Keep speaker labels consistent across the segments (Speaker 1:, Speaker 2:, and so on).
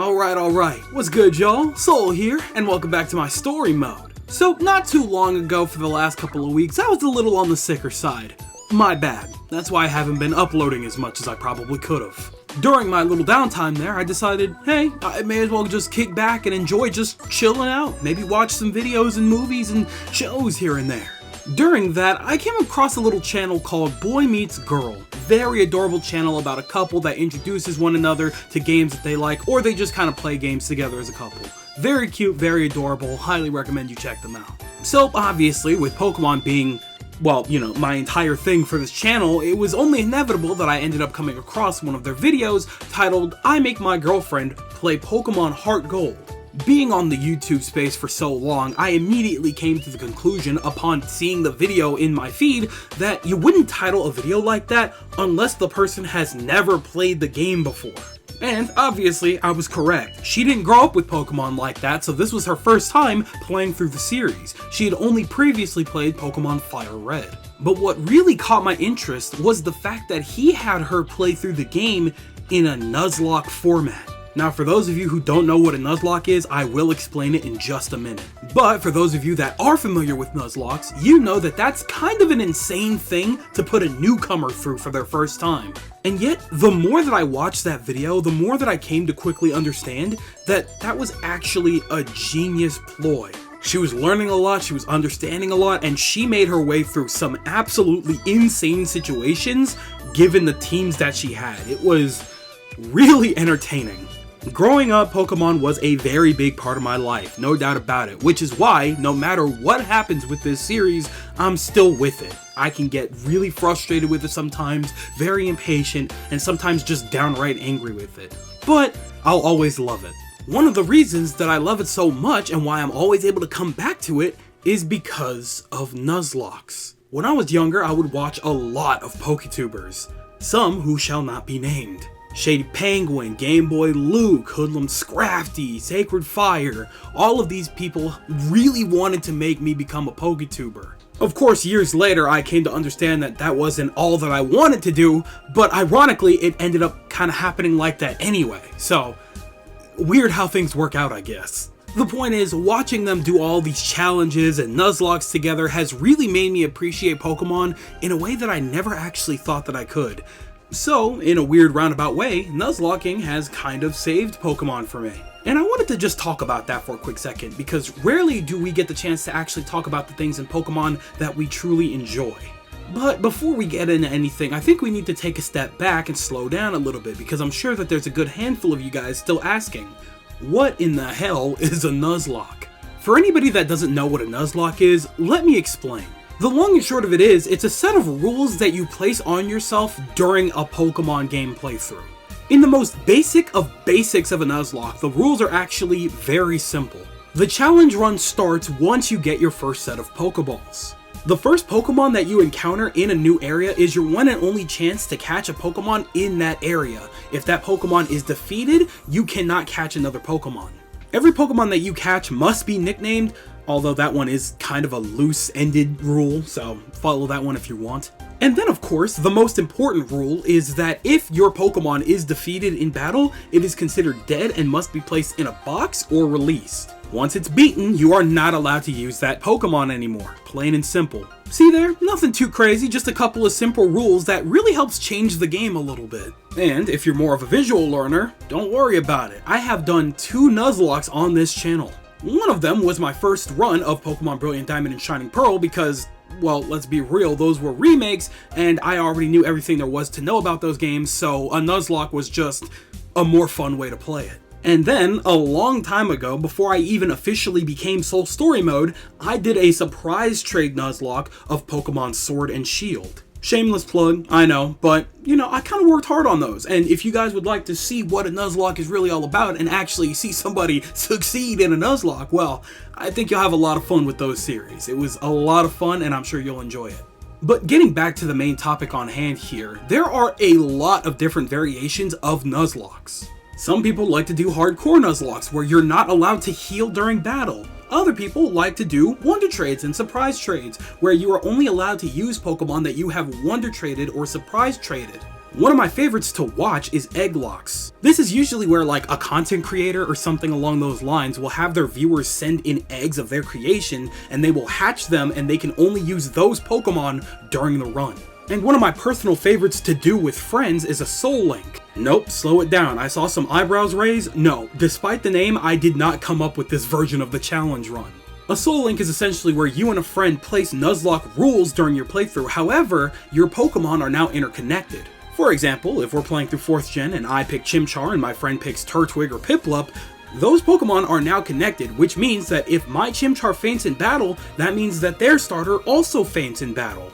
Speaker 1: Alright, what's good y'all? Soul here, and welcome back to my story mode. So, not too long ago for the last couple of weeks, I was a little on the sicker side. My bad. That's why I haven't been uploading as much as I probably could've. During my little downtime there, I decided, hey, I may as well just kick back and enjoy just chilling out. Maybe watch some videos and movies and shows here and there. During that, I came across a little channel called Boy Meets Girl. Very adorable channel about a couple that introduces one another to games that they like, or they just kind of play games together as a couple. Very cute, very adorable, highly recommend you check them out. So obviously, with Pokemon being, well, you know, my entire thing for this channel, it was only inevitable that I ended up coming across one of their videos titled, I Make My Girlfriend Play Pokemon Heart Gold. Being on the YouTube space for so long, I immediately came to the conclusion upon seeing the video in my feed that you wouldn't title a video like that unless the person has never played the game before. And obviously, I was correct. She didn't grow up with Pokemon like that, so this was her first time playing through the series. She had only previously played Pokemon Fire Red. But what really caught my interest was the fact that he had her play through the game in a Nuzlocke format. Now, for those of you who don't know what a Nuzlocke is, I will explain it in just a minute. But for those of you that are familiar with Nuzlockes, you know that that's kind of an insane thing to put a newcomer through for their first time. And yet, the more that I watched that video, the more that I came to quickly understand that that was actually a genius ploy. She was learning a lot, she was understanding a lot, and she made her way through some absolutely insane situations given the teams that she had. It was really entertaining. Growing up, Pokemon was a very big part of my life, no doubt about it, which is why, no matter what happens with this series, I'm still with it. I can get really frustrated with it sometimes, very impatient, and sometimes just downright angry with it. But I'll always love it. One of the reasons that I love it so much and why I'm always able to come back to it is because of Nuzlockes. When I was younger, I would watch a lot of Poketubers, some who shall not be named. Shady Penguin, Game Boy Luke, Hoodlum Scrafty, Sacred Fire, all of these people really wanted to make me become a Poketuber. Of course, years later, I came to understand that that wasn't all that I wanted to do, but ironically, it ended up kind of happening like that anyway. So, weird how things work out, I guess. The point is, watching them do all these challenges and Nuzlockes together has really made me appreciate Pokemon in a way that I never actually thought that I could. So, in a weird roundabout way, Nuzlocking has kind of saved Pokemon for me. And I wanted to just talk about that for a quick second, because rarely do we get the chance to actually talk about the things in Pokemon that we truly enjoy. But before we get into anything, I think we need to take a step back and slow down a little bit, because I'm sure that there's a good handful of you guys still asking, what in the hell is a Nuzlocke? For anybody that doesn't know what a Nuzlocke is, let me explain. The long and short of it is, it's a set of rules that you place on yourself during a Pokemon game playthrough. In the most basic of basics of a Nuzlocke, the rules are actually very simple. The challenge run starts once you get your first set of Pokeballs. The first Pokemon that you encounter in a new area is your one and only chance to catch a Pokemon in that area. If that Pokemon is defeated, you cannot catch another Pokemon. Every Pokemon that you catch must be nicknamed, although that one is kind of a loose-ended rule, so follow that one if you want. And then, of course, the most important rule is that if your Pokemon is defeated in battle, it is considered dead and must be placed in a box or released. Once it's beaten, you are not allowed to use that Pokemon anymore, plain and simple. See there? Nothing too crazy, just a couple of simple rules that really helps change the game a little bit. And if you're more of a visual learner, don't worry about it. I have done 2 Nuzlockes on this channel. One of them was my first run of Pokemon Brilliant Diamond and Shining Pearl because, well, let's be real, those were remakes, and I already knew everything there was to know about those games, so a Nuzlocke was just a more fun way to play it. And then, a long time ago, before I even officially became Soul Story Mode, I did a surprise trade Nuzlocke of Pokemon Sword and Shield. Shameless plug, I know, but, you know, I kind of worked hard on those, and if you guys would like to see what a Nuzlocke is really all about and actually see somebody succeed in a Nuzlocke, well, I think you'll have a lot of fun with those series. It was a lot of fun, and I'm sure you'll enjoy it. But getting back to the main topic on hand here, there are a lot of different variations of Nuzlockes. Some people like to do hardcore Nuzlockes, where you're not allowed to heal during battle. Other people like to do Wonder Trades and Surprise Trades, where you are only allowed to use Pokemon that you have Wonder Traded or Surprise Traded. One of my favorites to watch is egg locks. This is usually where like a content creator or something along those lines will have their viewers send in eggs of their creation, and they will hatch them, and they can only use those Pokemon during the run. And one of my personal favorites to do with friends is a soul link. Nope, slow it down. I saw some eyebrows raise. No, despite the name, I did not come up with this version of the challenge run. A soul link is essentially where you and a friend place Nuzlocke rules during your playthrough. However, your Pokemon are now interconnected. For example, if we're playing through 4th gen and I pick Chimchar and my friend picks Turtwig or Piplup, those Pokemon are now connected, which means that if my Chimchar faints in battle, that means that their starter also faints in battle.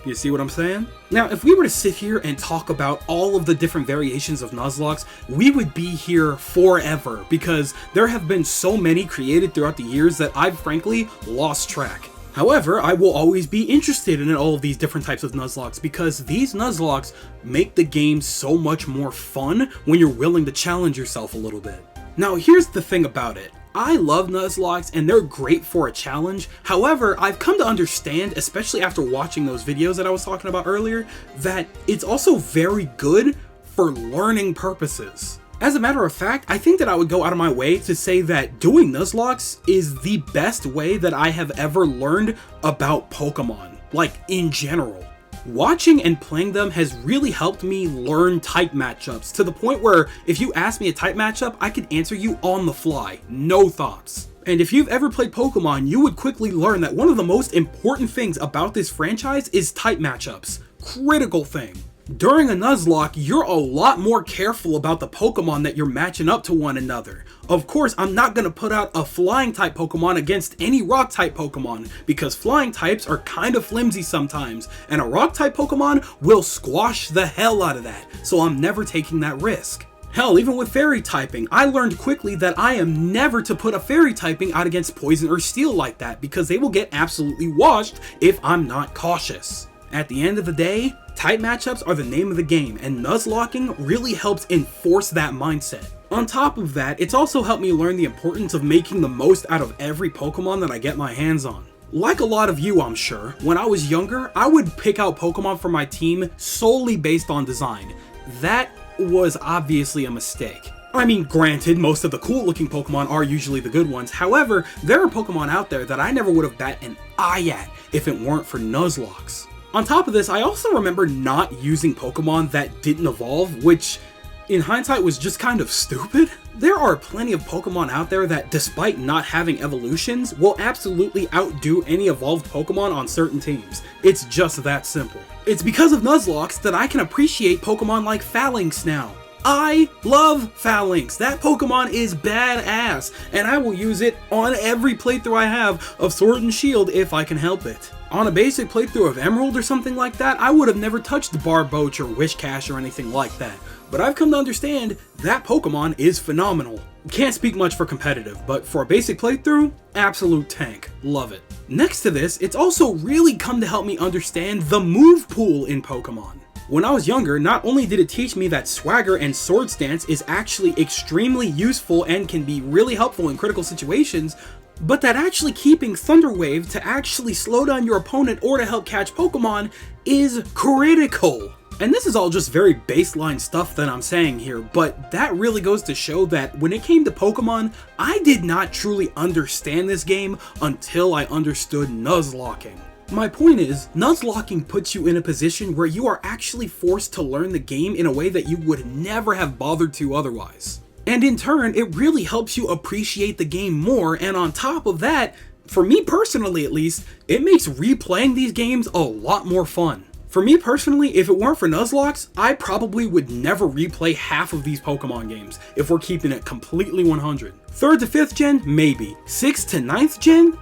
Speaker 1: You see what I'm saying? Now, if we were to sit here and talk about all of the different variations of Nuzlocks, we would be here forever, because there have been so many created throughout the years that I've frankly lost track. However, I will always be interested in all of these different types of Nuzlocks, because these Nuzlocks make the game so much more fun when you're willing to challenge yourself a little bit. Now, here's the thing about it. I love Nuzlocke and they're great for a challenge. However, I've come to understand, especially after watching those videos that I was talking about earlier, that it's also very good for learning purposes. As a matter of fact, I think that I would go out of my way to say that doing Nuzlocke is the best way that I have ever learned about Pokemon, like in general. Watching and playing them has really helped me learn type matchups, to the point where if you ask me a type matchup, I could answer you on the fly, no thoughts. And if you've ever played Pokemon, you would quickly learn that one of the most important things about this franchise is type matchups. Critical thing. During a Nuzlocke, you're a lot more careful about the Pokemon that you're matching up to one another. Of course, I'm not going to put out a flying type Pokemon against any rock type Pokemon, because flying types are kind of flimsy sometimes, and a rock type Pokemon will squash the hell out of that, so I'm never taking that risk. Hell, even with fairy typing, I learned quickly that I am never to put a fairy typing out against poison or steel like that, because they will get absolutely washed if I'm not cautious. At the end of the day, type matchups are the name of the game, and Nuzlocking really helps enforce that mindset. On top of that, it's also helped me learn the importance of making the most out of every Pokemon that I get my hands on. Like a lot of you, I'm sure, when I was younger, I would pick out Pokemon for my team solely based on design. That was obviously a mistake. I mean, granted, most of the cool looking Pokemon are usually the good ones. However, there are Pokemon out there that I never would have bat an eye at if it weren't for Nuzlocke. On top of this, I also remember not using Pokemon that didn't evolve, which in hindsight was just kind of stupid. There are plenty of Pokemon out there that, despite not having evolutions, will absolutely outdo any evolved Pokemon on certain teams. It's just that simple. It's because of Nuzlocke that I can appreciate Pokemon like Phalanx now. I love Phalanx. That Pokemon is badass, and I will use it on every playthrough I have of Sword and Shield if I can help it. On a basic playthrough of Emerald or something like that, I would have never touched Barboach or Wishcash or anything like that. But I've come to understand that Pokemon is phenomenal. Can't speak much for competitive, but for a basic playthrough, absolute tank. Love it. Next to this, it's also really come to help me understand the move pool in Pokemon. When I was younger, not only did it teach me that Swagger and Sword Stance is actually extremely useful and can be really helpful in critical situations, but that actually keeping Thunder Wave to actually slow down your opponent or to help catch Pokemon is critical. And this is all just very baseline stuff that I'm saying here, but that really goes to show that when it came to Pokemon, I did not truly understand this game until I understood Nuzlocking. My point is, Nuzlocking puts you in a position where you are actually forced to learn the game in a way that you would never have bothered to otherwise. And in turn, it really helps you appreciate the game more, and on top of that, for me personally at least, it makes replaying these games a lot more fun. For me personally, if it weren't for Nuzlocke, I probably would never replay half of these Pokemon games, if we're keeping it completely 100. 3rd to 5th gen, maybe. 6th to 9th gen?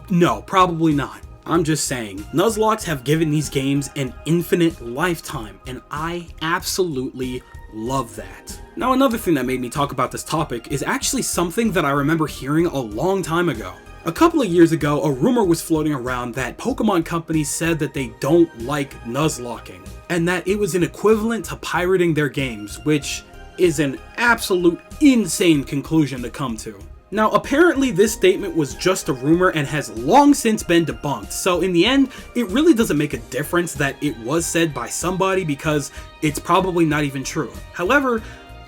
Speaker 1: No, probably not. I'm just saying, Nuzlocke have given these games an infinite lifetime, and I absolutely love that. Now, another thing that made me talk about this topic is actually something that I remember hearing a long time ago. A couple of years ago, a rumor was floating around that Pokemon companies said that they don't like Nuzlocking, and that it was an equivalent to pirating their games, which is an absolute insane conclusion to come to. Now, apparently this statement was just a rumor and has long since been debunked, so in the end, it really doesn't make a difference that it was said by somebody because it's probably not even true. However,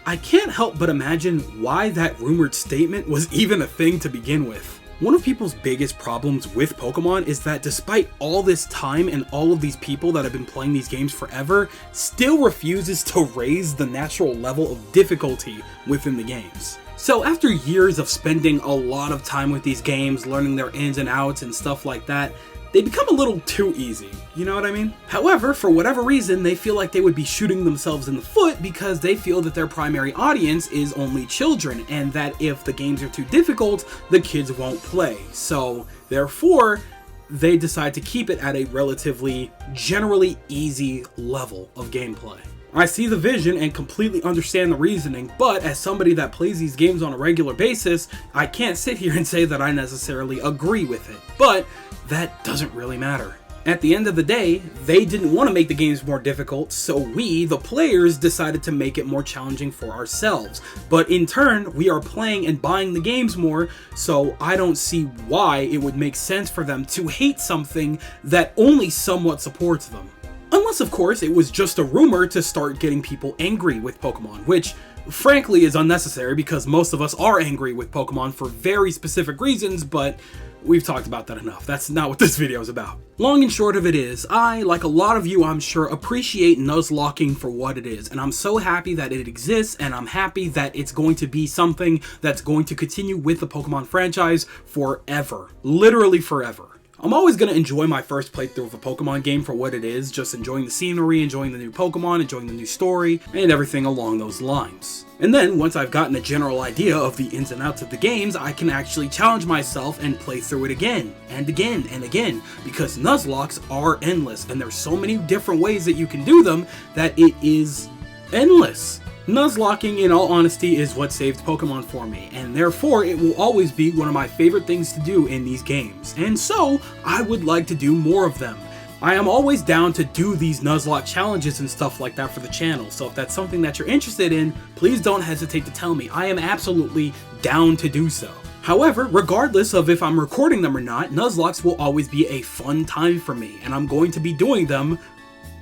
Speaker 1: I can't help but imagine why that rumored statement was even a thing to begin with. One of people's biggest problems with Pokemon is that despite all this time and all of these people that have been playing these games forever, still refuses to raise the natural level of difficulty within the games. So after years of spending a lot of time with these games, learning their ins and outs and stuff like that, they become a little too easy, you know what I mean? However, for whatever reason, they feel like they would be shooting themselves in the foot because they feel that their primary audience is only children, and that if the games are too difficult, the kids won't play. So, therefore, they decide to keep it at a relatively, generally easy level of gameplay. I see the vision and completely understand the reasoning, but as somebody that plays these games on a regular basis, I can't sit here and say that I necessarily agree with it. But that doesn't really matter. At the end of the day, they didn't want to make the games more difficult, so we, the players, decided to make it more challenging for ourselves. But in turn, we are playing and buying the games more, so I don't see why it would make sense for them to hate something that only somewhat supports them. Unless, of course, it was just a rumor to start getting people angry with Pokemon, which, frankly, is unnecessary because most of us are angry with Pokemon for very specific reasons, but we've talked about that enough. That's not what this video is about. Long and short of it is, I, like a lot of you I'm sure, appreciate Nuzlocking for what it is, and I'm so happy that it exists, and I'm happy that it's going to be something that's going to continue with the Pokemon franchise forever. Literally forever. I'm always going to enjoy my first playthrough of a Pokemon game for what it is, just enjoying the scenery, enjoying the new Pokemon, enjoying the new story, and everything along those lines. And then, once I've gotten a general idea of the ins and outs of the games, I can actually challenge myself and play through it again, and again, and again, because Nuzlocks are endless, and there's so many different ways that you can do them that it is endless. Nuzlocking, in all honesty, is what saved Pokemon for me, and therefore it will always be one of my favorite things to do in these games, and so I would like to do more of them. I am always down to do these Nuzlocke challenges and stuff like that for the channel, so if that's something that you're interested in, please don't hesitate to tell me. I am absolutely down to do so. However, regardless of if I'm recording them or not, Nuzlocks will always be a fun time for me, and I'm going to be doing them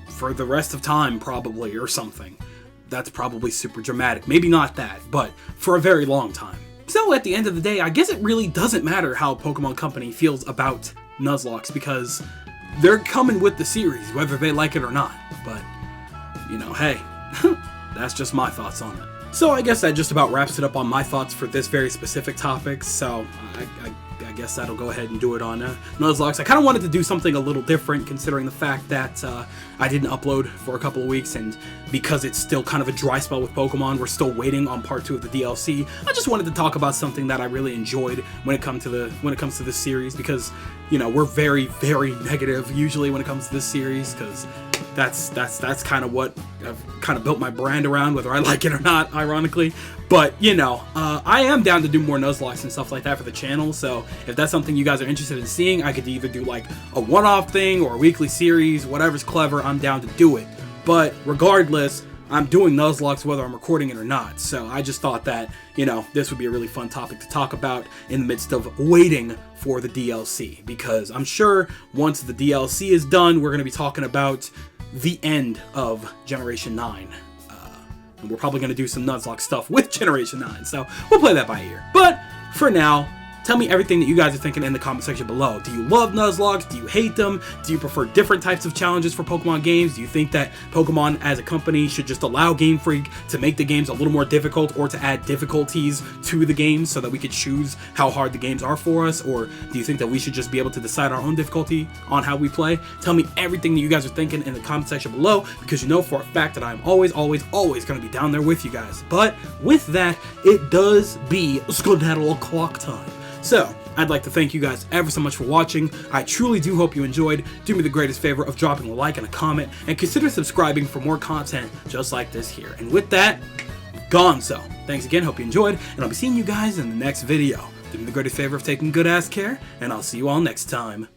Speaker 1: for the rest of time, probably, or something. That's probably super dramatic. Maybe not that, but for a very long time. So at the end of the day, I guess it really doesn't matter how Pokemon Company feels about Nuzlocke because they're coming with the series, whether they like it or not. But, you know, hey, that's just my thoughts on it. So I guess that just about wraps it up on my thoughts for this very specific topic, so I guess that'll go ahead and do it on Nuzlocke. I kind of wanted to do something a little different considering the fact that I didn't upload for a couple of weeks, and because it's still kind of a dry spell with Pokemon, we're still waiting on part 2 of the DLC. I just wanted to talk about something that I really enjoyed when it comes to this series, because, you know, we're very, very negative usually when it comes to this series, because that's kind of what I've kind of built my brand around, whether I like it or not, ironically. But, you know, I am down to do more Nuzlocke and stuff like that for the channel, so if that's something you guys are interested in seeing, I could either do like a one-off thing or a weekly series, whatever's clever, I'm down to do it. But regardless, I'm doing Nuzlocke whether I'm recording it or not, so I just thought that, you know, this would be a really fun topic to talk about in the midst of waiting for the DLC, because I'm sure once the DLC is done, we're going to be talking about the end of Generation 9. And we're probably going to do some Nuzlocke stuff with Generation 9, so we'll play that by ear. But for now, tell me everything that you guys are thinking in the comment section below. Do you love Nuzlocke? Do you hate them? Do you prefer different types of challenges for Pokemon games? Do you think that Pokemon as a company should just allow Game Freak to make the games a little more difficult, or to add difficulties to the games so that we could choose how hard the games are for us? Or do you think that we should just be able to decide our own difficulty on how we play? Tell me everything that you guys are thinking in the comment section below, because you know for a fact that I'm always going to be down there with you guys. But with that, it does be skedaddle clock time. So, I'd like to thank you guys ever so much for watching. I truly do hope you enjoyed. Do me the greatest favor of dropping a like and a comment, and consider subscribing for more content just like this here. And with that, gonzo. Thanks again, hope you enjoyed, and I'll be seeing you guys in the next video. Do me the greatest favor of taking good ass care, and I'll see you all next time.